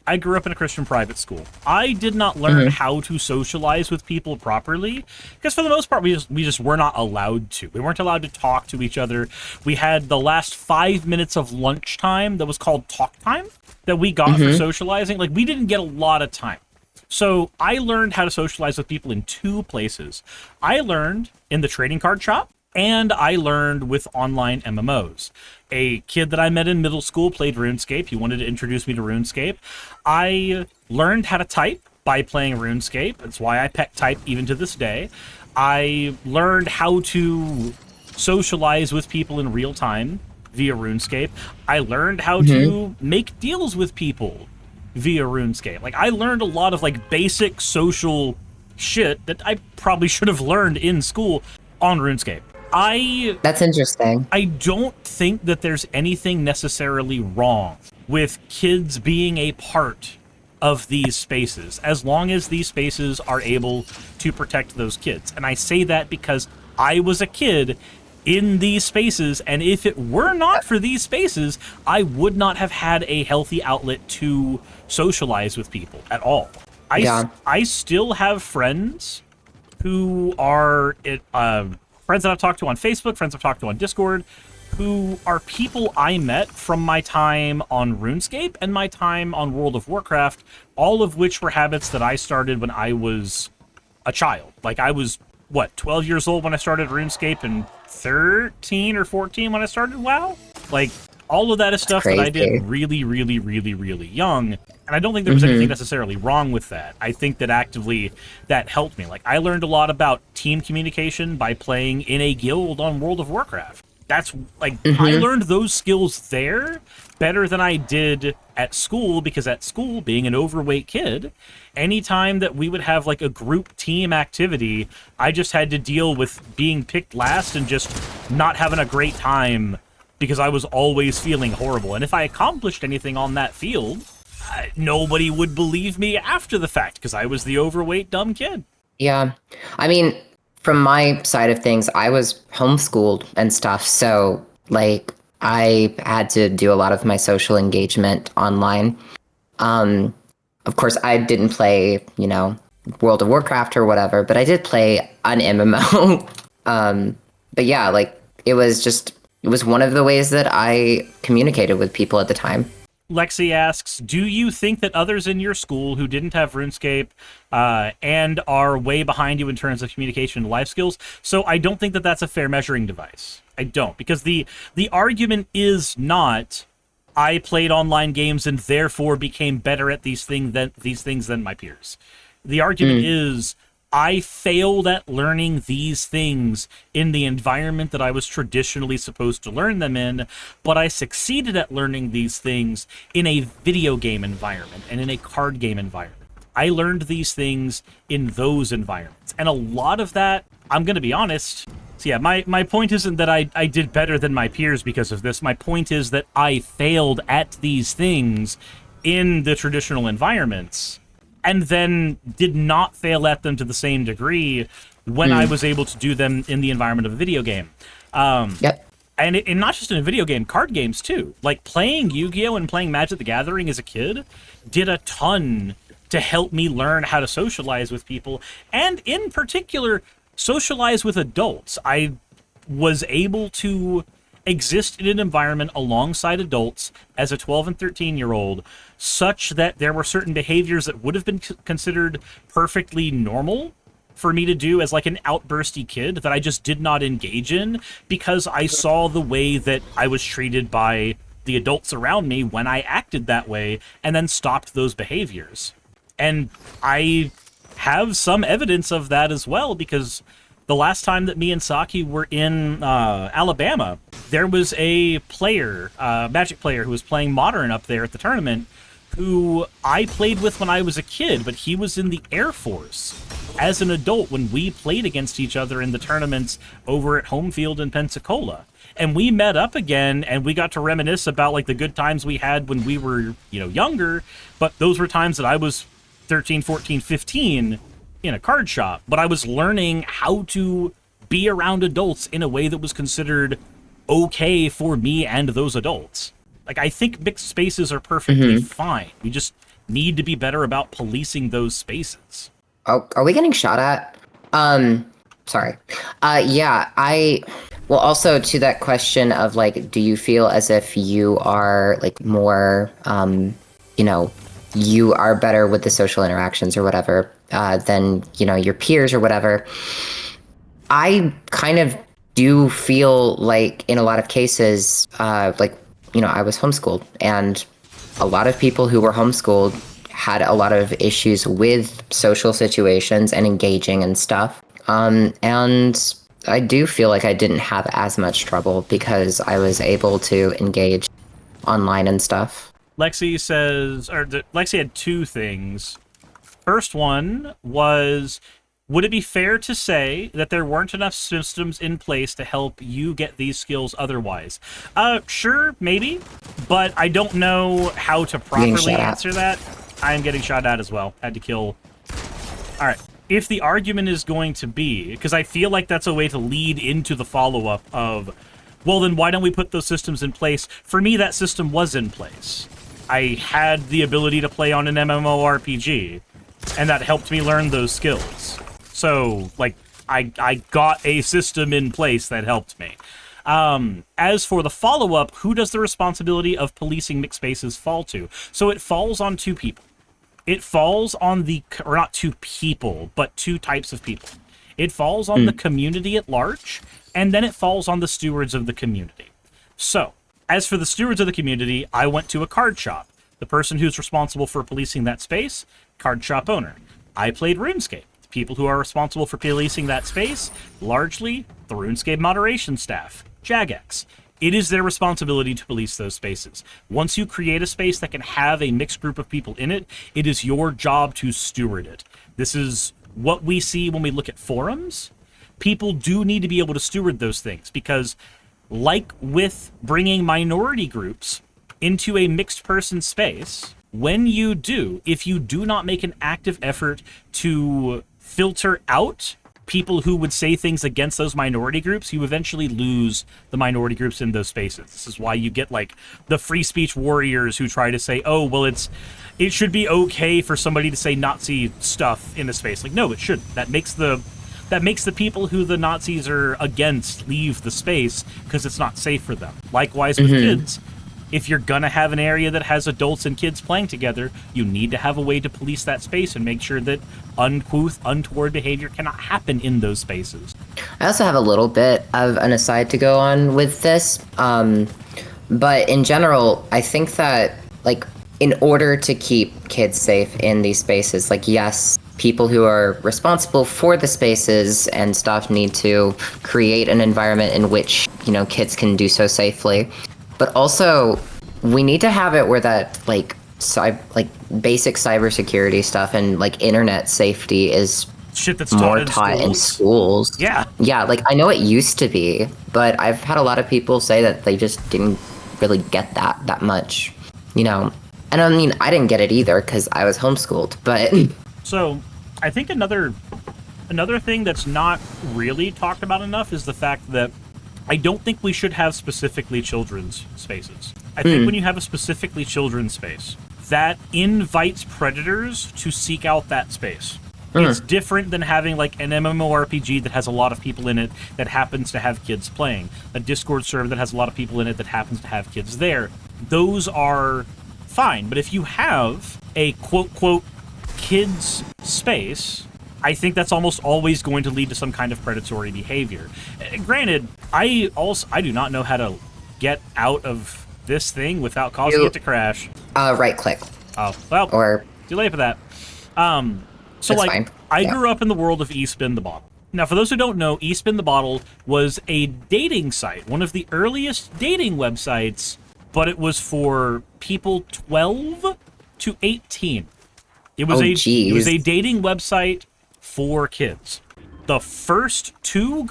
I grew up in a Christian private school. I did not learn how to socialize with people properly because for the most part, we just were not allowed to. We weren't allowed to talk to each other. We had the last 5 minutes of lunchtime that was called talk time that we got for socializing. Like, we didn't get a lot of time. So I learned how to socialize with people in 2 places. I learned in the trading card shop, and I learned with online MMOs. A kid that I met in middle school played RuneScape. He wanted to introduce me to RuneScape. I learned how to type by playing RuneScape. That's why I pet type even to this day. I learned how to socialize with people in real time via RuneScape. I learned how to make deals with people via RuneScape. Like, I learned a lot of, like, basic social shit that I probably should have learned in school on RuneScape. That's interesting. I don't think that there's anything necessarily wrong with kids being a part of these spaces, as long as these spaces are able to protect those kids. And I say that because I was a kid in these spaces, and if it were not for these spaces, I would not have had a healthy outlet to socialize with people at all. I still have friends who are friends that I've talked to on Facebook, friends I've talked to on Discord, who are people I met from my time on RuneScape and my time on World of Warcraft, all of which were habits that I started when I was a child. Like, I was, 12 years old when I started RuneScape and 13 or 14 when I started WoW? Like, all of that is stuff that I did really, really, really, really young. And I don't think there was anything necessarily wrong with that. I think that actively that helped me. Like, I learned a lot about team communication by playing in a guild on World of Warcraft. That's, like, I learned those skills there better than I did at school, because at school, being an overweight kid, anytime that we would have, like, a group team activity, I just had to deal with being picked last and just not having a great time because I was always feeling horrible. And if I accomplished anything on that field, nobody would believe me after the fact because I was the overweight, dumb kid. Yeah. I mean, from my side of things, I was homeschooled and stuff. So, like, I had to do a lot of my social engagement online. Of course, I didn't play, World of Warcraft or whatever, but I did play an MMO. But yeah, like, it was one of the ways that I communicated with people at the time. Lexi asks, do you think that others in your school who didn't have RuneScape and are way behind you in terms of communication and life skills? So I don't think that that's a fair measuring device. I don't, because the argument is not, I played online games and therefore became better at these things than my peers. The argument is, I failed at learning these things in the environment that I was traditionally supposed to learn them in, but I succeeded at learning these things in a video game environment and in a card game environment. I learned these things in those environments. And a lot of that, I'm going to be honest. So yeah, my point isn't that I did better than my peers because of this. My point is that I failed at these things in the traditional environments, and then did not fail at them to the same degree when I was able to do them in the environment of a video game. Yep. And not just in a video game, card games too. Like, playing Yu-Gi-Oh! And playing Magic the Gathering as a kid did a ton to help me learn how to socialize with people, and in particular, socialize with adults. I was able to exist in an environment alongside adults as a 12 and 13-year-old, such that there were certain behaviors that would have been considered perfectly normal for me to do as, like, an outbursty kid that I just did not engage in because I saw the way that I was treated by the adults around me when I acted that way, and then stopped those behaviors. And I have some evidence of that as well, because the last time that me and Saki were in Alabama, there was a player, Magic player, who was playing Modern up there at the tournament, who I played with when I was a kid, but he was in the Air Force as an adult when we played against each other in the tournaments over at home field in Pensacola. And we met up again, and we got to reminisce about, like, the good times we had when we were, younger, but those were times that I was 13, 14, 15 in a card shop, but I was learning how to be around adults in a way that was considered okay for me and those adults. Like, I think mixed spaces are perfectly fine. We just need to be better about policing those spaces. Oh, are we getting shot at? Sorry. Well, also to that question of like, do you feel as if you are like more, you are better with the social interactions or whatever, than, your peers or whatever? I kind of do feel like in a lot of cases, I was homeschooled, and a lot of people who were homeschooled had a lot of issues with social situations and engaging and stuff. And I do feel like I didn't have as much trouble because I was able to engage online and stuff. Lexi says, Lexi had two things. First one was, would it be fair to say that there weren't enough systems in place to help you get these skills otherwise? Sure, maybe, but I don't know how to properly answer that. I am getting shot at as well. Had to kill. All right. If the argument is going to be, because I feel like that's a way to lead into the follow-up of, well, then why don't we put those systems in place? For me, that system was in place. I had the ability to play on an MMORPG, and that helped me learn those skills. So, like, I got a system in place that helped me. As for the follow-up, who does the responsibility of policing mixed spaces fall to? So it falls on two people. It falls on or not two people, but two types of people. It falls on the community at large, and then it falls on the stewards of the community. So, as for the stewards of the community, I went to a card shop. The person who's responsible for policing that space, card shop owner. I played RuneScape. The people who are responsible for policing that space, largely the RuneScape moderation staff, Jagex. It is their responsibility to police those spaces. Once you create a space that can have a mixed group of people in it, it is your job to steward it. This is what we see when we look at forums. People do need to be able to steward those things because, like with bringing minority groups into a mixed person space, when you do, if you do not make an active effort to filter out people who would say things against those minority groups, you eventually lose the minority groups in those spaces. This is why you get like the free speech warriors who try to say, oh, well, it should be okay for somebody to say Nazi stuff in a space. Like, no, it shouldn't. That makes the people who the Nazis are against leave the space because it's not safe for them. Likewise with kids. If you're gonna have an area that has adults and kids playing together, you need to have a way to police that space and make sure that uncouth, untoward behavior cannot happen in those spaces. I also have a little bit of an aside to go on with this, but in general, I think that, like, in order to keep kids safe in these spaces, like, yes, people who are responsible for the spaces and stuff need to create an environment in which, kids can do so safely. But also, we need to have it where that, basic cybersecurity stuff and, internet safety is shit that's more taught in schools. Yeah. Yeah, I know it used to be, but I've had a lot of people say that they just didn't really get that much, And I mean, I didn't get it either because I was homeschooled, but... So, I think another thing that's not really talked about enough is the fact that I don't think we should have specifically children's spaces. I think when you have a specifically children's space, that invites predators to seek out that space. It's different than having an MMORPG that has a lot of people in it that happens to have kids playing. A Discord server that has a lot of people in it that happens to have kids there. Those are fine. But if you have a quote-quote kids space, I think that's almost always going to lead to some kind of predatory behavior. Granted, I do not know how to get out of this thing without causing it to crash. Right click. Oh, well, or too late for that. Fine. I grew up in the world of eSpin the Bottle. Now, for those who don't know, eSpin the Bottle was a dating site, one of the earliest dating websites, but it was for people 12 to 18. It was a dating website for kids. The first three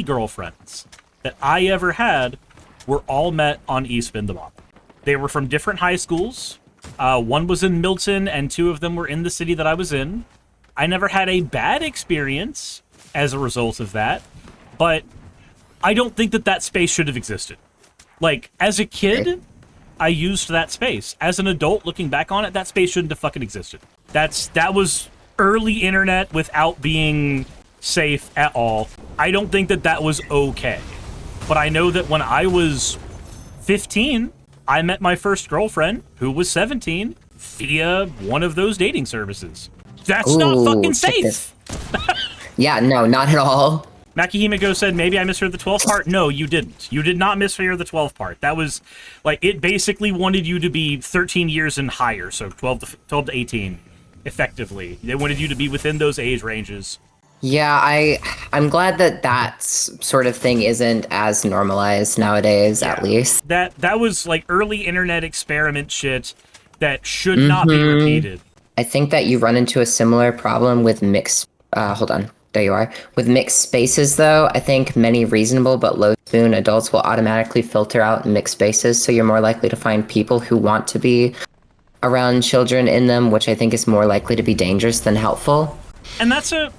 girlfriends that I ever had were all met on eSpin the Bottle. They were from different high schools. One was in Milton, and two of them were in the city that I was in. I never had a bad experience as a result of that, but I don't think that space should have existed. As a kid, I used that space. As an adult, looking back on it, that space shouldn't have fucking existed. That was early internet without being safe at all. I don't think that was okay. But I know that when I was 15, I met my first girlfriend, who was 17, via one of those dating services. That's not fucking safe. Yeah, no, not at all. Makihimiko said, maybe I misheard the 12th part. No, you didn't. You did not mishear the 12th part. That was, like, it basically wanted you to be 13 years and higher, so 12 to 18, effectively. They wanted you to be within those age ranges. Yeah, I'm glad that sort of thing isn't as normalized nowadays, at least. That was, like, early internet experiment shit that should not be repeated. I think that you run into a similar problem with mixed... hold on. There you are. With mixed spaces, though, I think many reasonable but low-spoon adults will automatically filter out mixed spaces, so you're more likely to find people who want to be around children in them, which I think is more likely to be dangerous than helpful. And that's a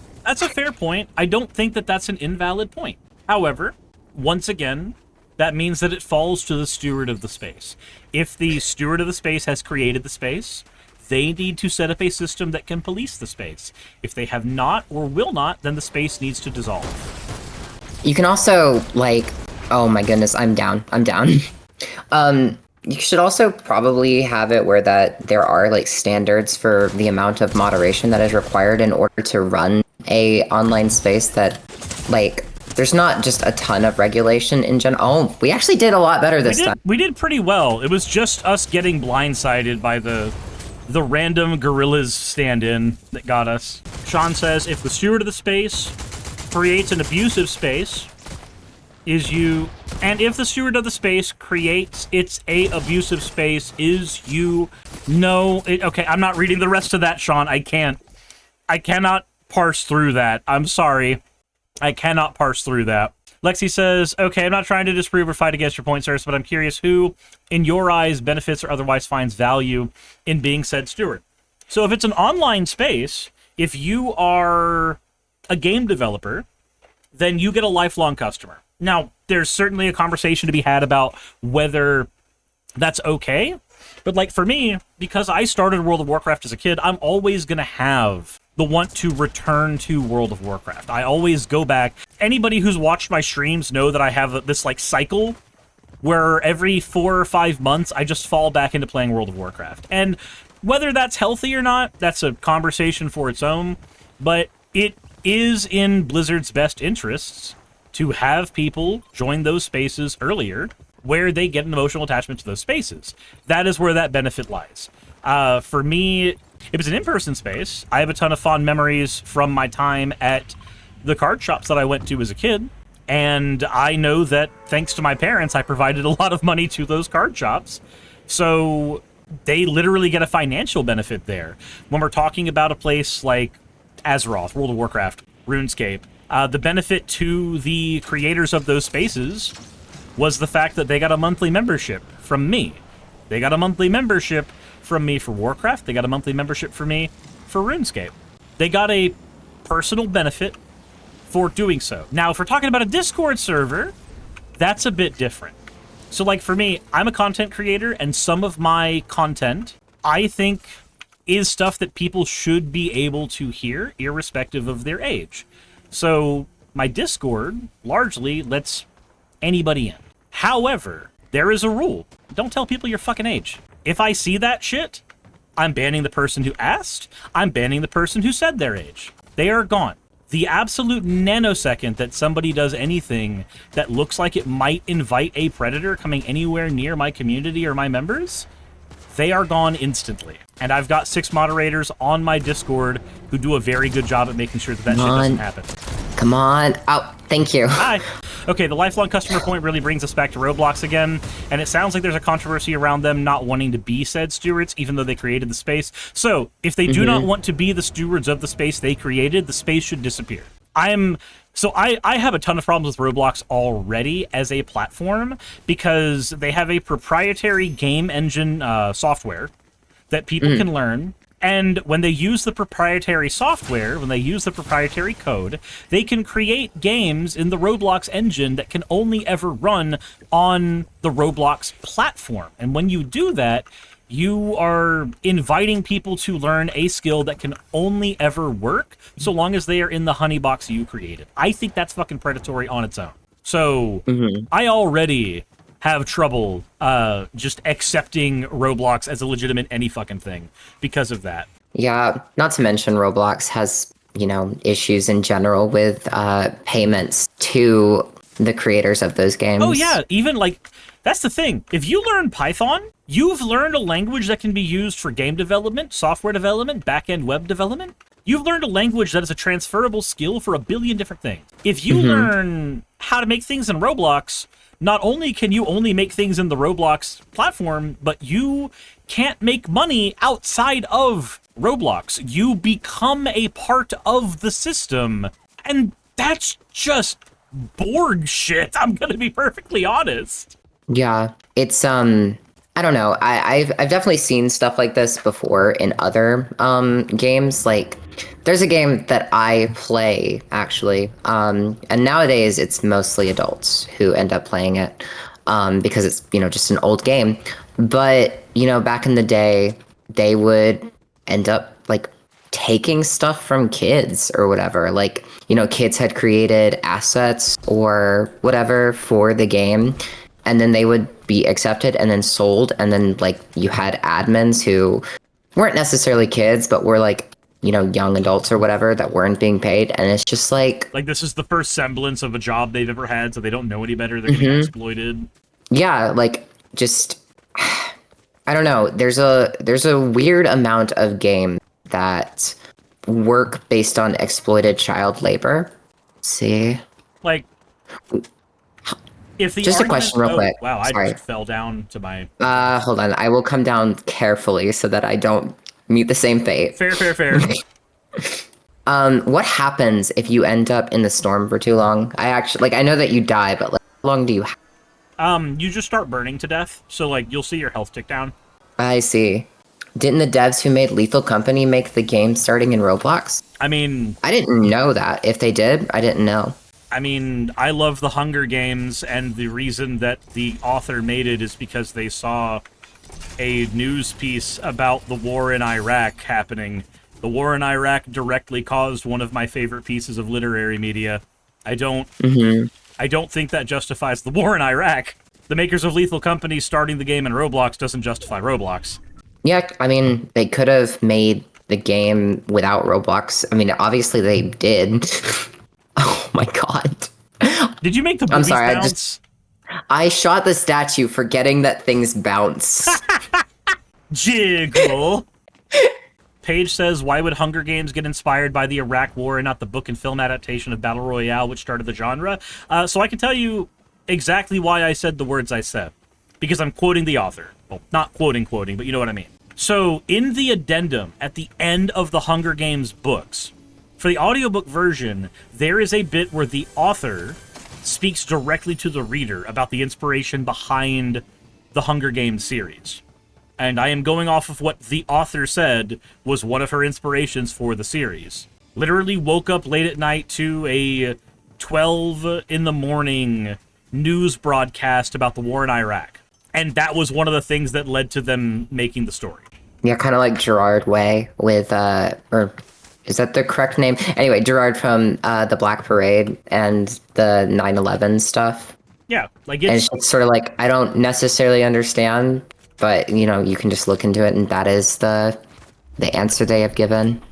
fair point. I don't think that that's an invalid point. However, once again, that means that it falls to the steward of the space. If the steward of the space has created the space, they need to set up a system that can police the space. If they have not or will not, then the space needs to dissolve. You can also, like... Oh my goodness, I'm down. You should also probably have it where that there are, like, standards for the amount of moderation that is required in order to run a online space that, like... There's not just a ton of regulation in general. Oh, we actually did a lot better this time. We did pretty well. It was just us getting blindsided by the random gorillas stand-in that got us. Sean says, if the steward of the space creates an abusive space, and if the steward of the space creates a abusive space, okay, I'm not reading the rest of that, Sean. I cannot parse through that. I'm sorry. I cannot parse through that. Lexi says, okay, I'm not trying to disprove or fight against your point, Suris, but I'm curious who, in your eyes, benefits or otherwise finds value in being said steward. So if it's an online space, if you are a game developer, then you get a lifelong customer. Now, there's certainly a conversation to be had about whether that's okay, but like for me, because I started World of Warcraft as a kid, I'm always going to have the want to return to World of Warcraft. I always go back. Anybody who's watched my streams know that I have this like cycle where every 4 or 5 months I just fall back into playing World of Warcraft. And whether that's healthy or not, that's a conversation for its own, but it is in Blizzard's best interests to have people join those spaces earlier where they get an emotional attachment to those spaces. That is where that benefit lies. For me, if it's an in-person space, I have a ton of fond memories from my time at the card shops that I went to as a kid, and I know that thanks to my parents, I provided a lot of money to those card shops, so they literally get a financial benefit there. When we're talking about a place like Azeroth, World of Warcraft, RuneScape, the benefit to the creators of those spaces was the fact that they got a monthly membership from me. They got a monthly membership from me for Warcraft. They got a monthly membership for me for RuneScape. They got a personal benefit for doing so. Now, if we're talking about a Discord server, that's a bit different. So, like, for me, I'm a content creator, and some of my content, I think, is stuff that people should be able to hear, irrespective of their age. So, my Discord largely lets anybody in. However, there is a rule. Don't tell people your fucking age. If I see that shit, I'm banning the person who asked. I'm banning the person who said their age. They are gone. The absolute nanosecond that somebody does anything that looks like it might invite a predator coming anywhere near my community or my members, they are gone instantly. And I've got 6 moderators on my Discord who do a very good job at making sure that shit doesn't happen. Come on. Oh, thank you. Hi. Okay, the lifelong customer point really brings us back to Roblox again, and it sounds like there's a controversy around them not wanting to be said stewards, even though they created the space. So, if they do not want to be the stewards of the space they created, the space should disappear. I have a ton of problems with Roblox already as a platform because they have a proprietary game engine software that people can learn, And when they use the proprietary software, when they use the proprietary code, they can create games in the Roblox engine that can only ever run on the Roblox platform. And when you do that, you are inviting people to learn a skill that can only ever work so long as they are in the honey box you created. I think that's fucking predatory on its own. So I already have trouble just accepting Roblox as a legitimate any fucking thing because of that. Yeah, not to mention Roblox has, issues in general with payments to the creators of those games. Oh yeah, even that's the thing. If you learn Python, you've learned a language that can be used for game development, software development, back-end web development. You've learned a language that is a transferable skill for a billion different things. If you learn how to make things in Roblox, not only can you only make things in the Roblox platform, but you can't make money outside of Roblox. You become a part of the system, and that's just Borg shit. I'm gonna be perfectly honest. Yeah, it's I don't know. I've definitely seen stuff like this before in other games. Like, there's a game that I play actually, and nowadays it's mostly adults who end up playing it because it's just an old game. But back in the day, they would end up taking stuff from kids or whatever. Kids had created assets or whatever for the game, and then they would be accepted and then sold, and then you had admins who weren't necessarily kids but were young adults or whatever that weren't being paid, and it's just this is the first semblance of a job they've ever had, so they don't know any better. They're getting exploited. Yeah, just I don't know. There's a weird amount of games that work based on exploited child labor. Let's see. If the just a question real quick. Wow, Sorry. I just fell down to my... Hold on. I will come down carefully so that I don't meet the same fate. Fair. What happens if you end up in the storm for too long? I know that you die, but how long do you have? You just start burning to death, so you'll see your health tick down. I see. Didn't the devs who made Lethal Company make the game starting in Roblox? I mean... I didn't know that. If they did, I didn't know. I mean, I love the Hunger Games, and the reason that the author made it is because they saw a news piece about the war in Iraq happening. The war in Iraq directly caused one of my favorite pieces of literary media. I don't think that justifies the war in Iraq. The makers of Lethal Company starting the game in Roblox doesn't justify Roblox. Yeah, I mean, they could have made the game without Roblox. I mean, obviously they did. Oh my god. Did you make the boobies bounce? I shot the statue forgetting that things bounce. Jiggle. Paige says, why would Hunger Games get inspired by the Iraq War and not the book and film adaptation of Battle Royale, which started the genre? So I can tell you exactly why I said the words I said. Because I'm quoting the author. Well, not quoting, but you know what I mean. So in the addendum at the end of the Hunger Games books, for the audiobook version, there is a bit where the author speaks directly to the reader about the inspiration behind the Hunger Games series. And I am going off of what the author said was one of her inspirations for the series. Literally woke up late at night to a 12 in the morning news broadcast about the war in Iraq. And that was one of the things that led to them making the story. Yeah, kind of like Gerard Way with, or is that the correct name? Anyway, Gerard from the Black Parade and the 9/11 stuff. Yeah, it's sort of I don't necessarily understand, but you can just look into it, and that is the answer they have given.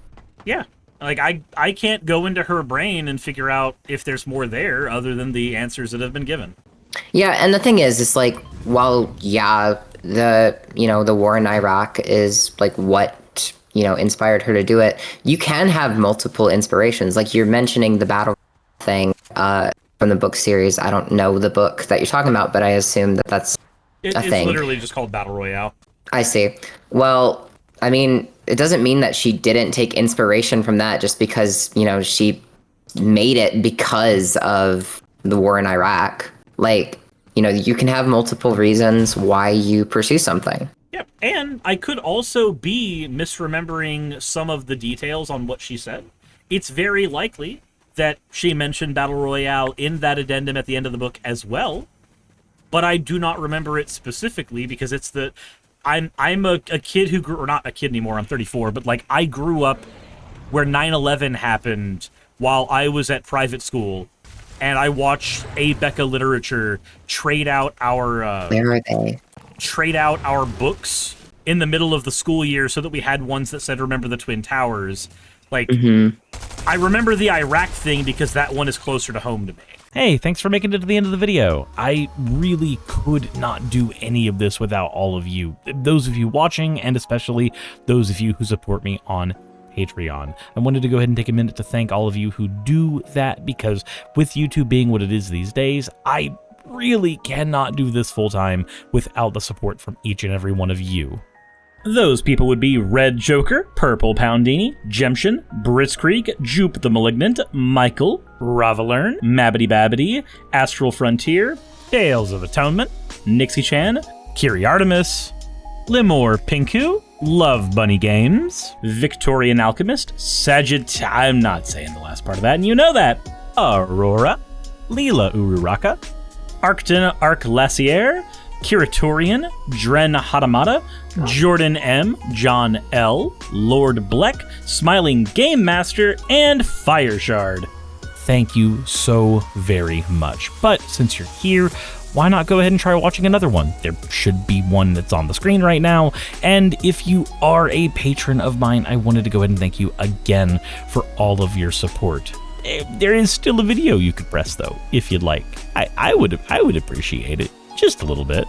Yeah, I can't go into her brain and figure out if there's more there other than the answers that have been given. Yeah, and the thing is, it's while the war in Iraq is what inspired her to do it, you can have multiple inspirations. You're mentioning the battle thing from the book series. I don't know the book that you're talking about, but I assume that's a thing. It's literally just called Battle Royale. I see. Well, I mean, it doesn't mean that she didn't take inspiration from that just because, she made it because of the war in Iraq. You can have multiple reasons why you pursue something. Yep, and I could also be misremembering some of the details on what she said. It's very likely that she mentioned Battle Royale in that addendum at the end of the book as well, but I do not remember it specifically because it's the... I'm a kid who grew... Or not a kid anymore, I'm 34, but, like, I grew up where 9/11 happened while I was at private school, and I watched A. Becca Literature trade out our... Where are they? Trade out our books in the middle of the school year so that we had ones that said Remember the Twin Towers. Like, I remember the Iraq thing because that one is closer to home to me. Hey, thanks for making it to the end of the video. I really could not do any of this without all of you. Those of you watching, and especially those of you who support me on Patreon. I wanted to go ahead and take a minute to thank all of you who do that, because with YouTube being what it is these days, I really cannot do this full time without the support from each and every one of you. Those people would be Red Joker, Purple Poundini, Jemshin, Britzkrieg, Jupe the Malignant, Michael, Ravalern, Mabbity Babbity, Astral Frontier, Tales of Atonement, Nixie-chan, Kiri Artemis, Limor Pinku, Love Bunny Games, Victorian Alchemist, I'm not saying the last part of that, and you know that, Aurora, Leela Ururaka, Arcton Arclacier, Kiratorian, Dren Hadamata, Jordan M, John L, Lord Bleck, Smiling Game Master, and Fireshard. Thank you so very much. But since you're here, why not go ahead and try watching another one? There should be one that's on the screen right now. And if you are a patron of mine, I wanted to go ahead and thank you again for all of your support. There is still a video you could press though, if you'd like. I would appreciate it. Just a little bit.